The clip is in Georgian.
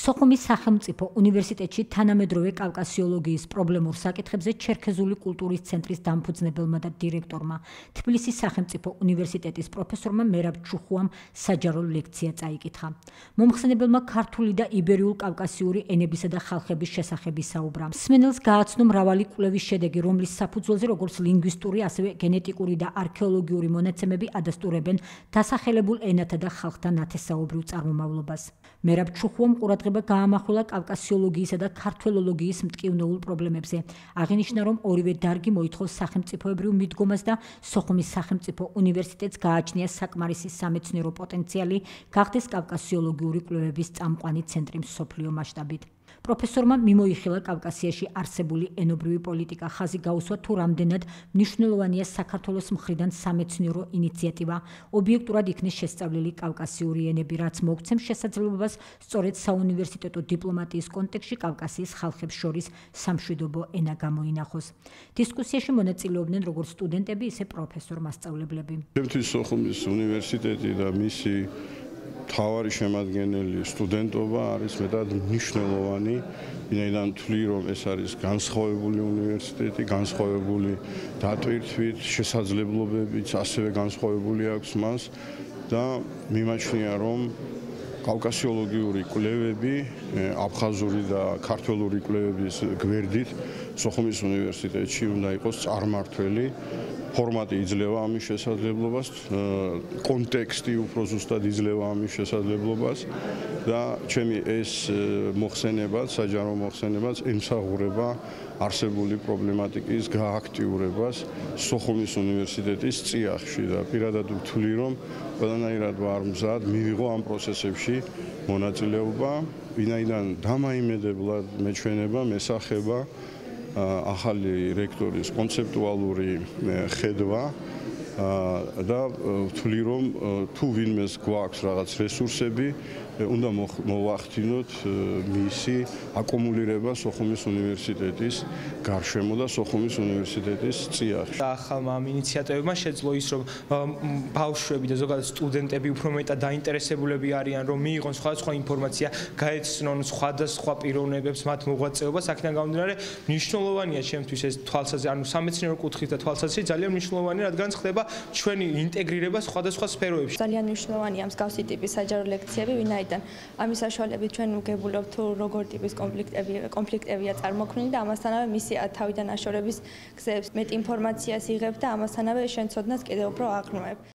სოხუმის სახელმწიფო უნივერსიტეტში თანამედროვე კავკასიოლოგიის პრობლემურ საკითხებზე ჩერქეზული კულტურის ცენტრის დამფუძნებელმა და დირექტორმა, თბილისის სახელმწიფო უნივერსიტეტის პროფესორმა მერაბ ჩუხუამ საჯარო ლექცია წაიკითხა. მომხსენებელმა ქართული და იბერიულ კავკასიური ენებისა და ხალხების შესახებ ისაუბრა. მსმენელს გააცნო მრავალი კვლევის შედეგი, რომლის საფუძველზე როგორც ლინგვისტური, ასევე გენეტიკური და არქეოლოგიური მონაცემები ადასტურებენ დასახელებულ ენათა და ხალხთა ნათესაობრივ წარმომავლობას. მერაბ ჩუხუამ ყურადღება გაამახვილა კავკასიოლოგიისა და ქართველოლოგიის მტკივნეულ პრობლემებზე. აღინიშნა, რომ ორივე დარგი მოითხოვს სახელმწიფოებრივ მიდგომას და სოხუმის სახელმწიფო უნივერსიტეტს გააჩნია საკმარისი სამეცნიერო პოტენციალი, გახდეს კავკასიოლოგიური კვლევების წამყვანი ცენტრი მსოფლიო მასშტაბით. პროფესორმა მიმოიხილა კავკასიაში არსებული ენობრივი პოლიტიკა, ხაზი გაუსვა თუ რამდენად მნიშვნელოვანია საქართველოს მხრიდან სამეცნიერო ინიციატივა, ობიექტურად იქნეს შესწავლილი კავკასიური ენები, რაც მოგვცემს შესაძლებლობას სწორედ საუნივერსიტეტო დიპლომატიის კონტექსტში კავკასიის ხალხებს შორის სამშვიდობო ენა გამოინახოს. დისკუსიაში მონაწილეობდნენ როგორც სტუდენტები, ისე პროფესორ-მასწავლებლები. ჩემთვის სოხუმის უნივერსიტეტი და მისი მთავარი შემადგენელი სტუდენტობა არის მეტად მნიშვნელოვანი, ვინაიდან ვთვლი, რომ ეს არის განსხვავებული უნივერსიტეტი, განსხვავებული დატვირთვით, შესაძლებლობებით, ასევე განსხვავებული აქვს მას და მიმაჩნია, რომ კავკასიოლოგიური კვლევები, აფხაზური და ქართველური კვლევების გვერდით სოხუმის უნივერსიტეტში უნდა იყოს წარმმართველი. ფორმატი იძლევა ამის შესაძლებლობას, კონტექსტი უფრო ზუსტად იძლევა ამის შესაძლებლობას და ჩემი ეს მოხსენებაც, საჯარო მოხსენებაც ემსახურება არსებული პრობლემატიკის გააქტიურებას სოხუმის უნივერსიტეტის წიაღში და პირადად ვთვლი, რომ ყველანაირად ვარ მზად მივიღო ამ პროცესებში მონაწილეობა, ვინაიდან დამაიმედებლად მეჩვენება, მესახება ახალი რექტორის კონცეპტუალური ხედვა და ვთვლი, რომ თუ ვინმეს გვაქვს რაღაც რესურსები, უნდა მოვახდინოთ მისი აკუმულირება სოხუმის უნივერსიტეტის გარშემო და სოხუმის უნივერსიტეტის წიაღში. ახალმა ამ ინიციატივებმა შეძლო ის, რომ ბავშვები და ზოგადად სტუდენტები უფრო მეტად დაინტერესებულები არიან, რომ მიიღონ სხვადასხვა ინფორმაცია, გაეცნონ სხვადასხვა პიროვნებებს, მათ მოღვაწეობას. აქედან გამომდინარე, მნიშვნელოვანია ჩემთვის ეს თვალსაზრისით, ანუ სამეცნიერო კუთხით და თვალსაზრისით ძალიან მნიშვნელოვანია, რადგან ხდება ჩვენი ინტეგრირება სხვადასხვა სფეროებში. ძალიან მნიშვნელოვანია მსგავსი ტიპის საჯარო ლექციები, ვინაიდან ამის საშუალებით ჩვენ ვგებულობთ თუ როგორ ტიპის კონფლიქტებია წარმოქმნილი და ამასთანავე მისი თავიდან აშორების გზებს მეტ ინფორმაციას იღებ და ამასთანავე შენ ცოდნას კიდევ უფრო აყრმავებ.